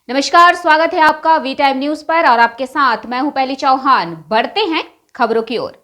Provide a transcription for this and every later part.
नमस्कार, स्वागत है आपका वी टाइम न्यूज पर और आपके साथ मैं हूं पहली चौहान। बढ़ते हैं खबरों की ओर।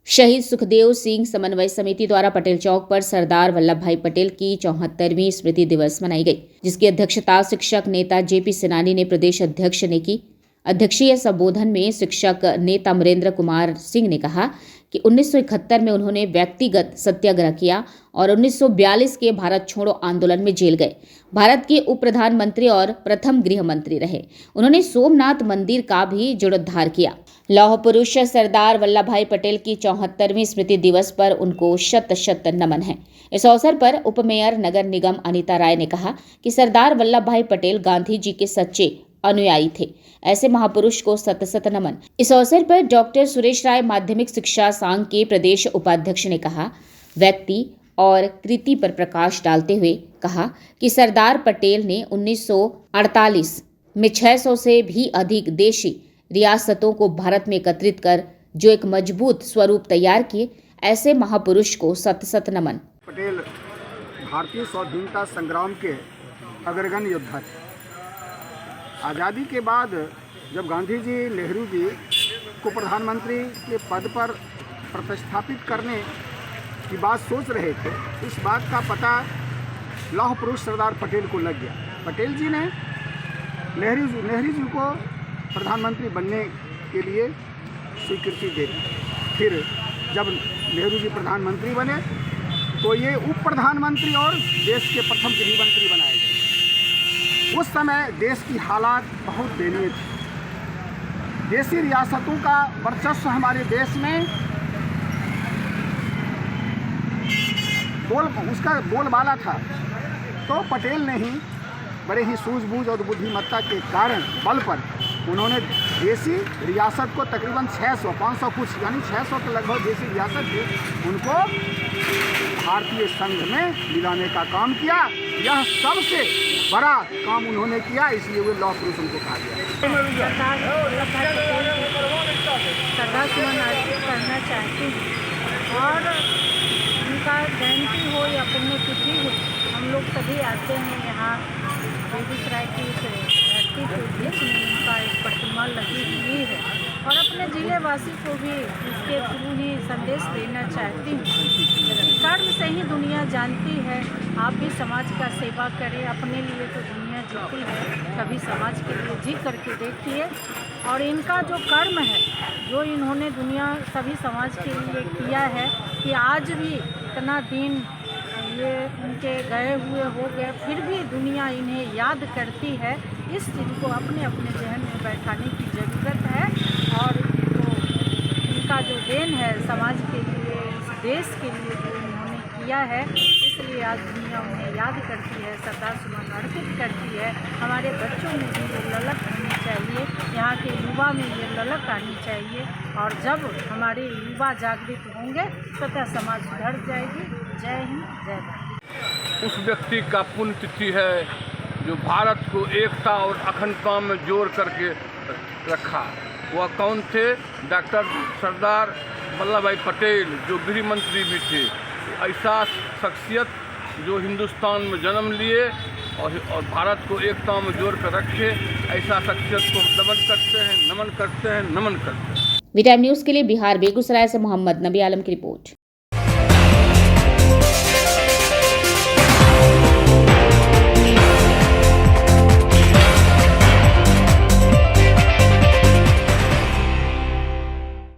शहीद सुखदेव सिंह समन्वय समिति द्वारा पटेल चौक पर सरदार वल्लभ भाई पटेल की 74वीं स्मृति दिवस मनाई गई, जिसकी अध्यक्षता शिक्षक नेता जेपी सेनानी ने प्रदेश अध्यक्ष ने की। अध्यक्षीय संबोधन में शिक्षक नेता अमरेंद्र कुमार सिंह ने कहा कि 1971 में उन्होंने व्यक्तिगत सत्याग्रह किया और 1942 के भारत छोड़ो आंदोलन में जेल गए। भारत के उप प्रधानमंत्री और प्रथम गृह मंत्री रहे। उन्होंने सोमनाथ मंदिर का भी जीर्णोद्धार किया। लौह पुरुष सरदार वल्लभ भाई पटेल की 74वीं स्मृति दिवस पर उनको शत शत नमन है। इस अवसर पर उप मेयर नगर निगम अनीता राय ने कहा कि सरदार वल्लभ भाई पटेल गांधी जी के सच्चे अनुयायी थे। ऐसे महापुरुष को सत सत नमन। इस अवसर पर डॉक्टर सुरेश राय माध्यमिक शिक्षा संघ के प्रदेश उपाध्यक्ष ने कहा, व्यक्ति और कृति पर प्रकाश डालते हुए कहा कि सरदार पटेल ने 1948 में 600 से भी अधिक देशी रियासतों को भारत में एकत्रित कर जो एक मजबूत स्वरूप तैयार किए, ऐसे महापुरुष को सत सत नमन। पटेल भारतीय स्वाधीनता संग्राम के अग्रगण्य योद्धा थे। आज़ादी के बाद जब गांधी जी नेहरू जी को प्रधानमंत्री के पद पर प्रतिस्थापित करने की बात सोच रहे थे, इस बात का पता लौह पुरुष सरदार पटेल को लग गया। पटेल जी ने नेहरू जी को प्रधानमंत्री बनने के लिए स्वीकृति दे दी। फिर जब नेहरू जी प्रधानमंत्री बने तो ये उप प्रधानमंत्री और देश के प्रथम गृह मंत्री बनाए गए। उस समय देश की हालात बहुत दयनीय थी। देशी रियासतों का वर्चस्व हमारे देश में उसका बोलबाला था। तो पटेल ने ही बड़े ही सूझबूझ और बुद्धिमत्ता के कारण बल पर उन्होंने देशी रियासत को तकरीबन 500 कुछ यानी 600 के लगभग देशी रियासत थे, उनको भारतीय संघ में मिलाने का काम किया। यह सबसे बड़ा काम उन्होंने किया, इसलिए वो लौह पुरुष उनको कहा गया। श्रद्धा सुमन अर्पित करना चाहती हूँ और उनका जयंती हो या पुण्यतिथि हो, हम लोग सभी आते हैं यहाँ बेगूसराय की धरती के बीच में उनका एक प्रतिमा लगी हुई है और अपने जिले वासी को भी इसके थ्रू ही संदेश देना चाहती हूँ। कर्म से ही दुनिया जानती है। आप भी समाज का सेवा करें। अपने लिए तो दुनिया जीती है, कभी समाज के लिए जी करके देखिए। और इनका जो कर्म है, जो इन्होंने दुनिया सभी समाज के लिए किया है कि आज भी इतना दिन ये उनके गए हुए हो गए, फिर भी दुनिया इन्हें याद करती है। इस चीज़ को अपने अपने जहन में बैठाने की ज़रूरत है और तो इनका जो देन है समाज के लिए, इस देश के लिए जो इन्होंने किया है, इसलिए आज दुनिया उन्हें याद करती है, श्रद्धा सुमन अर्पित करती है। हमारे बच्चों में भी ये ललक होनी चाहिए, यहाँ के युवा में ये ललक आनी चाहिए और जब हमारे युवा जागृत होंगे तथा समाज सुधर जाएगी। जय हिंद, जय भारत। उस व्यक्ति का पुण्यतिथि है जो भारत को एकता और अखंडता में जोड़ करके रखा। वह कौन थे? डॉक्टर सरदार वल्लभ भाई पटेल, जो गृह मंत्री भी थे। ऐसा शख्सियत जो हिंदुस्तान में जन्म लिए और भारत को एकता में जोड़ कर रखे, ऐसा शख्सियत को नमन करते हैं। वी टाइम न्यूज़ के लिए बिहार बेगूसराय से मोहम्मद नबी आलम की रिपोर्ट।